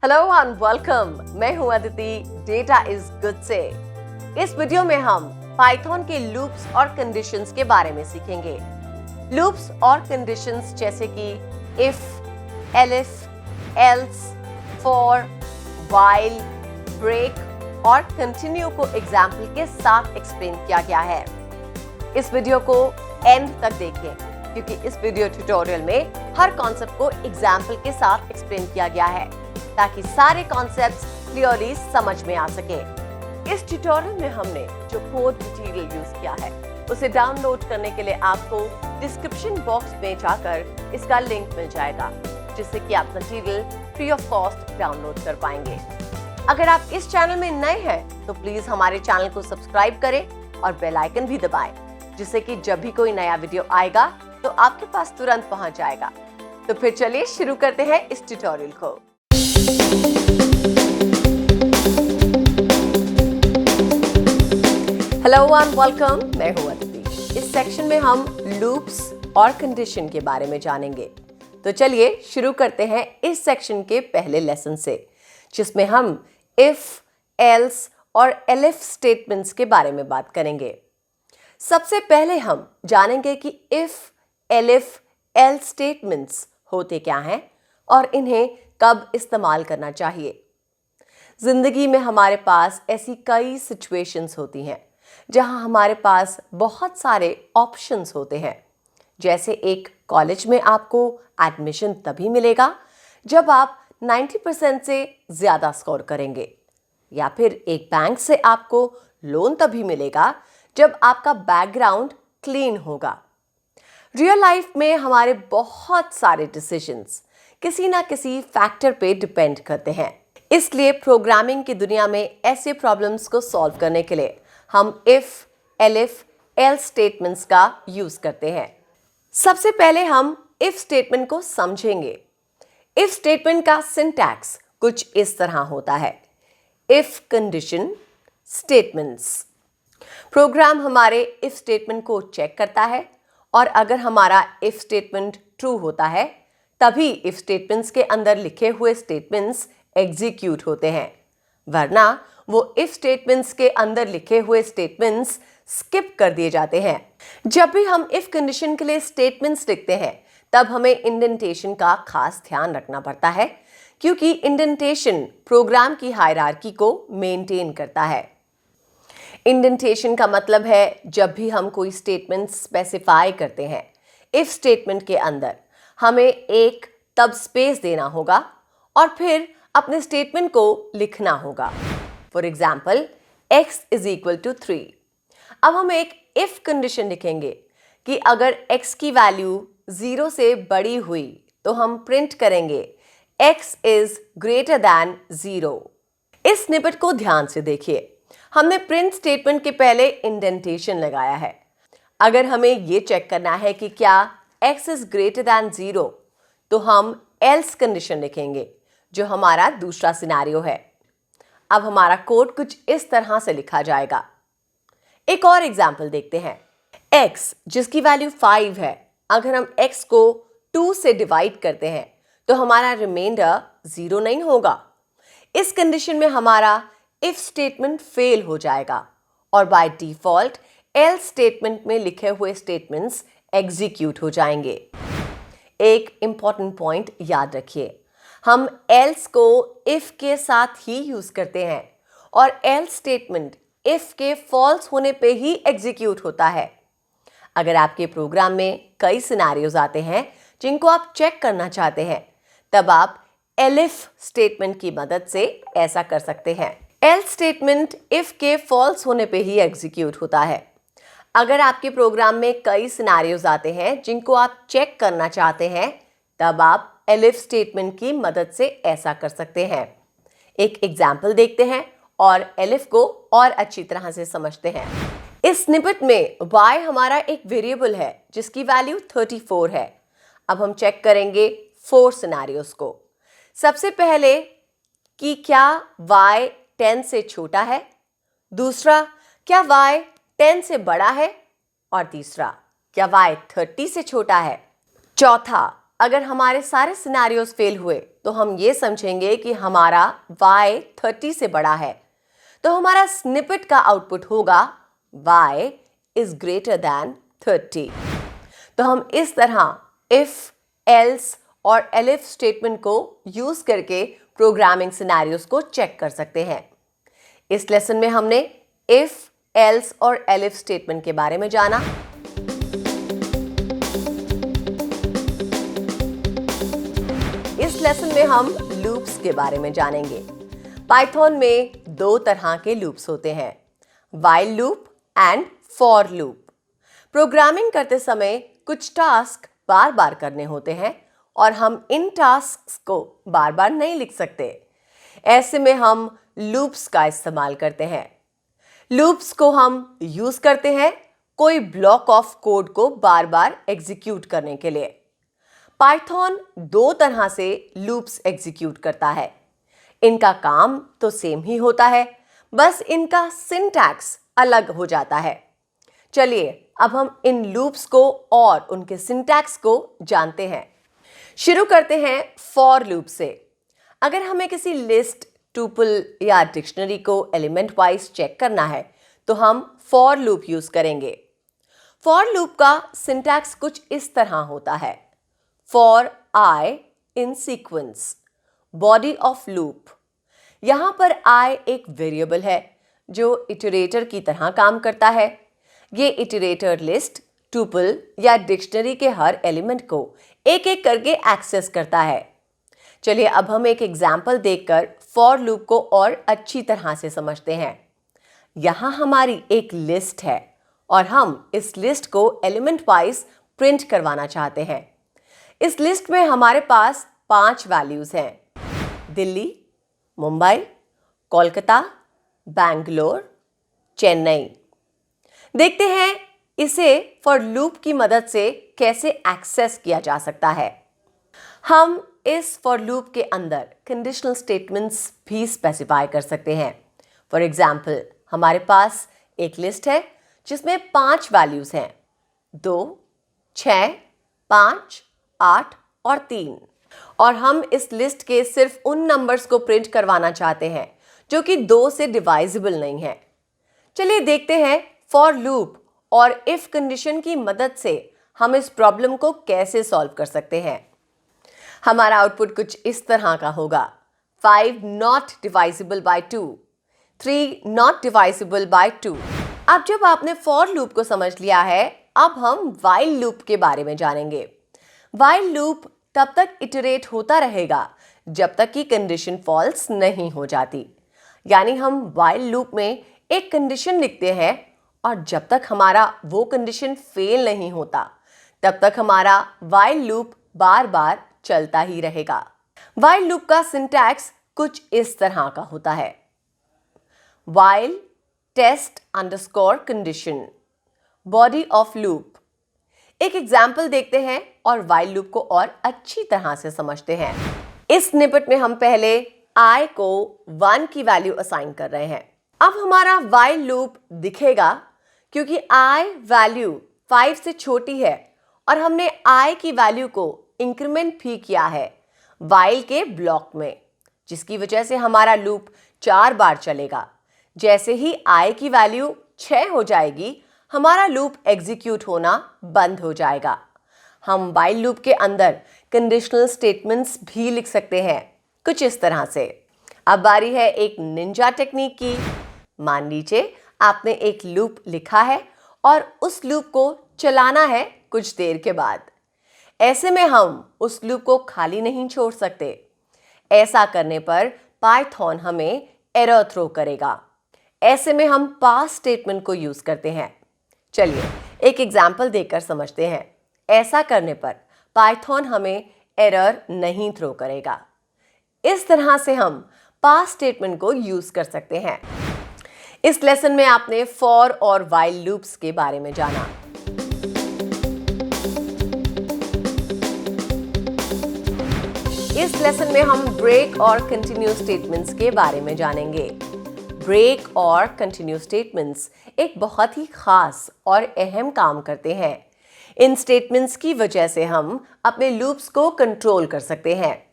Hello and welcome. मैं हूं Aditi, data is good से। इस वीडियो में हम पाइथन के लूप्स और कंडीशंस के बारे में सीखेंगे। लूप्स और कंडीशंस जैसे कि if, elif, else, for, while, break और कंटिन्यू को एग्जाम्पल के साथ एक्सप्लेन किया गया है। इस वीडियो को एंड तक देखें क्योंकि इस वीडियो ट्यूटोरियल में हर कॉन्सेप्ट को एग्जाम्पल के साथ एक्सप्लेन किया गया है ताकि सारे कॉन्सेप्ट्स क्लियरली समझ में आ सके। इस ट्यूटोरियल में हमने जो कोड मटेरियल यूज किया है उसे डाउनलोड करने के लिए आपको डिस्क्रिप्शन बॉक्स में जाकर इसका लिंक मिल जाएगा, जिससे कि आप material free of cost download कर पाएंगे। अगर आप इस चैनल में नए हैं तो प्लीज हमारे चैनल को सब्सक्राइब करें और बेल आइकन भी दबाएं, जिससे कि जब भी कोई नया वीडियो आएगा तो आपके पास तुरंत पहुंच जाएगा। तो फिर चलिए शुरू करते हैं इस ट्यूटोरियल को। हेलो एंड वेलकम, मैं हूं अदिति। इस सेक्शन में हम लूप्स और कंडीशन के बारे में जानेंगे। तो चलिए शुरू करते हैं इस सेक्शन के पहले लेसन से, जिसमें हम इफ, एल्स और एलिफ स्टेटमेंट्स के बारे में बात करेंगे। सबसे पहले हम जानेंगे कि इफ, एलिफ, एल्स स्टेटमेंट्स होते क्या हैं और इन्हें कब इस्तेमाल करना चाहिए। जिंदगी में हमारे पास ऐसी कई सिचुएशंस होती हैं जहां हमारे पास बहुत सारे ऑप्शंस होते हैं। जैसे एक कॉलेज में आपको एडमिशन तभी मिलेगा जब आप 90% से ज़्यादा स्कोर करेंगे, या फिर एक बैंक से आपको लोन तभी मिलेगा जब आपका बैकग्राउंड क्लीन होगा। रियल लाइफ में हमारे बहुत सारे डिसीजंस किसी ना किसी फैक्टर पे डिपेंड करते हैं। इसलिए प्रोग्रामिंग की दुनिया में ऐसे प्रॉब्लम्स को सॉल्व करने के लिए हम इफ, एलिफ, एल्स स्टेटमेंट्स का यूज करते हैं। सबसे पहले हम इफ स्टेटमेंट को समझेंगे। इफ स्टेटमेंट का सिंटैक्स कुछ इस तरह होता है। If condition statements. प्रोग्राम हमारे इफ स्टेटमेंट को चेक करता है और अगर हमारा इफ स्टेटमेंट ट्रू होता है तभी इफ स्टेटमेंट्स के अंदर लिखे हुए स्टेटमेंट्स एग्जीक्यूट होते हैं, वरना वो इफ स्टेटमेंट्स के अंदर लिखे हुए स्टेटमेंट्स स्किप कर दिए जाते हैं। जब भी हम इफ कंडीशन के लिए स्टेटमेंट्स लिखते हैं तब हमें इंडेंटेशन का खास ध्यान रखना पड़ता है, क्योंकि इंडेंटेशन प्रोग्राम की हायरार्की को मेंटेन करता है। इंडेंटेशन का मतलब है जब भी हम कोई स्टेटमेंट स्पेसिफाई करते हैं इफ स्टेटमेंट के अंदर हमें एक तब स्पेस देना होगा और फिर अपने स्टेटमेंट को लिखना होगा। For example, x is equal to 3। अब हम एक इफ कंडीशन लिखेंगे कि अगर x की वैल्यू 0 से बड़ी हुई तो हम प्रिंट करेंगे x इज ग्रेटर दैन 0। इस स्निपेट को ध्यान से देखिए। हमने प्रिंट स्टेटमेंट के पहले इंडेंटेशन लगाया है। अगर हमें यह चेक करना है कि क्या x इज ग्रेटर दैन 0 तो हम एल्स कंडीशन लिखेंगे, जो हमारा दूसरा सिनेरियो है। अब हमारा कोड कुछ इस तरह से लिखा जाएगा। एक और एग्जांपल देखते हैं। x जिसकी वैल्यू 5 है, अगर हम x को 2 से डिवाइड करते हैं तो हमारा रिमाइंडर 0 नहीं होगा। इस कंडीशन में हमारा इफ स्टेटमेंट फेल हो जाएगा और बाय डिफॉल्ट एल्स स्टेटमेंट में लिखे हुए स्टेटमेंट्स एग्जीक्यूट हो जाएंगे। एक इंपॉर्टेंट पॉइंट याद रखिए, हम एल्स को इफ के साथ ही यूज करते हैं और एल्स स्टेटमेंट इफ के फॉल्स होने पे ही एग्जीक्यूट होता है। अगर आपके प्रोग्राम में कई सिनेरियोज आते हैं जिनको आप चेक करना चाहते हैं, तब आप एलिफ स्टेटमेंट की मदद से ऐसा कर सकते हैं। एल्स स्टेटमेंट इफ के फॉल्स होने पे ही एग्जीक्यूट होता है। अगर आपके प्रोग्राम में कई सिनेरियोज आते हैं जिनको आप चेक करना चाहते हैं, तब आप एलिफ स्टेटमेंट की मदद से ऐसा कर सकते हैं। एक एग्जाम्पल देखते हैं और एलिफ को और अच्छी तरह से समझते हैं। इस स्निपेट में y हमारा एक वेरिएबल है जिसकी वैल्यू 34 है। अब हम चेक करेंगे 4 सिनेरियोज को। सबसे पहले कि क्या y 10 से छोटा है, दूसरा क्या y 10 से बड़ा है, और तीसरा क्या y 30 से छोटा है। चौथा, अगर हमारे सारे सिनेरियोज फेल हुए तो हम ये समझेंगे कि हमारा y 30 से बड़ा है, तो हमारा स्निपेट का आउटपुट होगा y is greater than 30। तो हम इस तरह if, else और elif स्टेटमेंट को यूज करके प्रोग्रामिंग सिनेरियोज को चेक कर सकते हैं। इस लेसन में हमने if, else और elif स्टेटमेंट के बारे में जाना। इस लेसन में हम लूप्स के बारे में जानेंगे। पाइथन में दो तरह के लूप्स होते हैं, while loop and for loop. Programming करते समय कुछ टास्क बार बार करने होते हैं और हम इन टास्क को बार बार नहीं लिख सकते। ऐसे में हम लूप्स का इस्तेमाल करते हैं। लूप्स को हम यूज करते हैं कोई ब्लॉक ऑफ कोड को बार बार एग्जीक्यूट करने के लिए। पाइथन दो तरह से लूप्स एग्जीक्यूट करता है। इनका काम तो सेम ही होता है, बस इनका सिंटैक्स अलग हो जाता है। चलिए अब हम इन लूप्स को और उनके सिंटैक्स को जानते हैं। शुरू करते हैं फॉर लूप से। अगर हमें किसी लिस्ट, टुपल या डिक्शनरी को एलिमेंट वाइज चेक करना है तो हम फॉर लूप यूज करेंगे। फॉर लूप का सिंटैक्स कुछ इस तरह होता है, for I in sequence, body of loop. यहां पर आई एक वेरिएबल है जो इटरेटर की तरह काम करता है। ये इटरेटर लिस्ट, टुपल या डिक्शनरी के हर एलिमेंट को एक एक करके एक्सेस करता है। चलिए अब हम एक एग्जाम्पल देखकर फॉर लूप को और अच्छी तरह से समझते हैं। यहां हमारी एक लिस्ट है और हम इस लिस्ट को एलिमेंट वाइज प्रिंट करवाना चाहते हैं। इस लिस्ट में हमारे पास 5 वैल्यूज हैं, दिल्ली, मुंबई, कोलकाता, बैंगलोर, चेन्नई। देखते हैं इसे फॉर लूप की मदद से कैसे एक्सेस किया जा सकता है। हम इस फॉर लूप के अंदर कंडीशनल स्टेटमेंट्स भी स्पेसिफाई कर सकते हैं। फॉर एग्जाम्पल हमारे पास एक लिस्ट है जिसमें 5 वैल्यूज हैं, 2, 6, 5, 8 और 3, और हम इस लिस्ट के सिर्फ उन नंबर्स को प्रिंट करवाना चाहते हैं जो कि 2 से डिवाइजिबल नहीं है। चलिए देखते हैं फॉर लूप और इफ कंडीशन की मदद से हम इस प्रॉब्लम को कैसे सॉल्व कर सकते हैं। हमारा आउटपुट कुछ इस तरह का होगा, 5 नॉट डिवाइजिबल बाय 2, 3 नॉट डिवाइजिबल बाय 2। अब जब आपने फॉर लूप को समझ लिया है, अब हम व्हाइल लूप के बारे में जानेंगे। व्हाइल लूप तब तक इटरेट होता रहेगा जब तक कि कंडीशन फॉल्स नहीं हो जाती। यानी हम व्हाइल लूप में एक कंडीशन लिखते हैं और जब तक हमारा वो कंडीशन फेल नहीं होता तब तक हमारा व्हाइल लूप बार बार चलता ही रहेगा। व्हाइल लूप का सिंटैक्स कुछ इस तरह का होता है, while test underscore condition, body of loop. एक एग्जाम्पल देखते हैं और व्हाइल लूप को और अच्छी तरह से समझते हैं। इस स्निपेट में हम पहले i को 1 की वैल्यू असाइन कर रहे हैं। अब हमारा व्हाइल लूप दिखेगा क्योंकि i वैल्यू 5 से छोटी है और हमने i की वैल्यू को इंक्रीमेंट भी किया है व्हाइल के ब्लॉक में, जिसकी वजह से हमारा लूप 4 बार चलेगा। जैसे ही i की वैल्यू 6 हो जाएगी हमारा लूप एग्जीक्यूट होना बंद हो जाएगा। हम व्हाइल लूप के अंदर कंडीशनल स्टेटमेंट्स भी लिख सकते हैं कुछ इस तरह से। अब बारी है एक निंजा टेक्निक की। मान लीजिए आपने एक लूप लिखा है और उस लूप को चलाना है कुछ देर के बाद। ऐसे में हम उस लूप को खाली नहीं छोड़ सकते। ऐसा करने पर पाइथन हमें एरर थ्रो करेगा। ऐसे में हम पास स्टेटमेंट को यूज करते हैं। चलिए एक एग्जाम्पल देखकर समझते हैं। ऐसा करने पर पाइथन हमें एरर नहीं थ्रो करेगा। इस तरह से हम पास स्टेटमेंट को यूज कर सकते हैं। इस लेसन में आपने फॉर और व्हाइल लूप्स के बारे में जाना। इस लेसन में हम ब्रेक और कंटिन्यू स्टेटमेंट्स के बारे में जानेंगे। ब्रेक और कंटिन्यू स्टेटमेंट्स एक बहुत ही खास और अहम काम करते हैं। इन स्टेटमेंट्स की वजह से हम अपने लूप्स को कंट्रोल कर सकते हैं।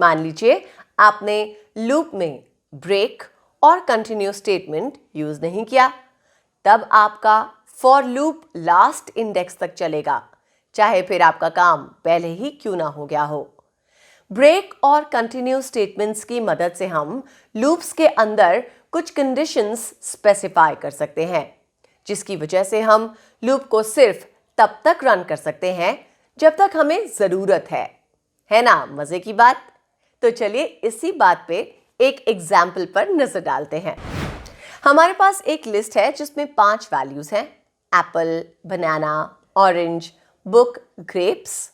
मान लीजिए आपने लूप में ब्रेक और कंटिन्यू स्टेटमेंट यूज नहीं किया, तब आपका फॉर लूप लास्ट इंडेक्स तक चलेगा, चाहे फिर आपका काम पहले ही क्यों ना हो गया हो। ब्रेक और कंटिन्यू स्टेटमेंट्स की मदद से हम लूप्स के अंदर कुछ कंडीशंस स्पेसिफाई कर सकते हैं, जिसकी वजह से हम लूप को सिर्फ तब तक रन कर सकते हैं जब तक हमें जरूरत है ना मजे की बात। तो चलिए इसी बात पे एक एग्जाम्पल पर नजर डालते हैं। हमारे पास एक लिस्ट है जिसमें 5 वैल्यूज हैं, एप्पल, बनाना, ऑरेंज, बुक, ग्रेप्स,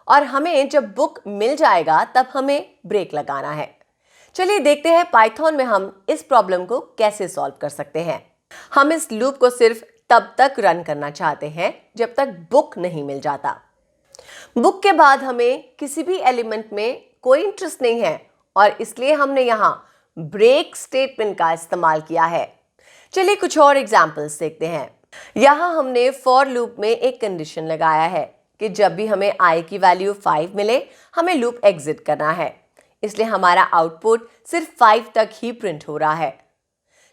और हमें जब बुक मिल जाएगा तब हमें ब्रेक लगाना है। चलिए देखते हैं पाइथन में हम इस प्रॉब्लम को कैसे सॉल्व कर सकते हैं। हम इस लूप को सिर्फ तब तक रन करना चाहते हैं जब तक बुक नहीं मिल जाता। बुक के बाद हमें किसी भी एलिमेंट में कोई इंटरेस्ट नहीं है और इसलिए हमने यहां ब्रेक स्टेटमेंट का इस्तेमाल किया है। चलिए कुछ और एग्जांपल्स देखते हैं। यहां हमने फॉर लूप में एक कंडीशन लगाया है कि जब भी हमें i की वैल्यू 5 मिले हमें लूप एग्जिट करना है, इसलिए हमारा आउटपुट सिर्फ 5 तक ही प्रिंट हो रहा है।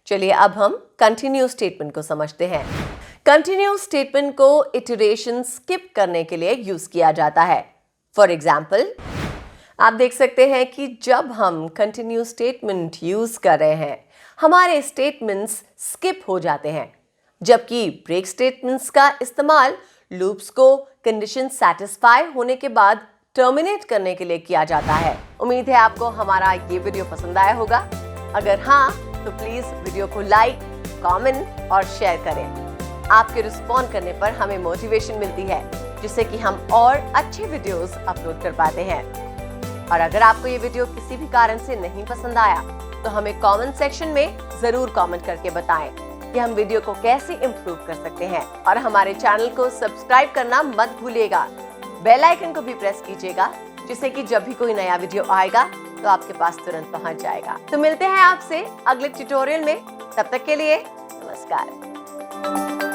चलिए अब हम कंटिन्यू स्टेटमेंट को समझते हैं। कंटिन्यू स्टेटमेंट को इटरेशन स्किप करने के लिए यूज किया जाता है। फॉर एग्जाम्पल, आप देख सकते हैं कि जब हम कंटिन्यू स्टेटमेंट यूज कर रहे हैं हमारे स्टेटमेंट्स स्किप हो जाते हैं, जबकि ब्रेक स्टेटमेंट्स का इस्तेमाल लूप्स को कंडीशन सेटिस्फाई होने के बाद टर्मिनेट करने के लिए किया जाता है। उम्मीद है आपको हमारा ये वीडियो पसंद आया होगा। अगर हाँ तो प्लीज वीडियो को लाइक, कमेंट और शेयर करें। आपके रिस्पॉन्ड करने पर हमें मोटिवेशन मिलती है, जिससे कि हम और अच्छे वीडियोस अपलोड कर पाते हैं। और अगर आपको ये वीडियो किसी भी कारण से नहीं पसंद आया तो हमें कमेंट सेक्शन में जरूर कमेंट करके बताएं कि हम वीडियो को कैसे इम्प्रूव कर सकते हैं। और हमारे चैनल को सब्सक्राइब करना मत भूलिएगा। बेल आइकन को भी प्रेस कीजिएगा, जिससे कि जब भी कोई नया वीडियो आएगा तो आपके पास तुरंत पहुंच जाएगा। तो मिलते हैं आपसे अगले ट्यूटोरियल में, तब तक के लिए नमस्कार।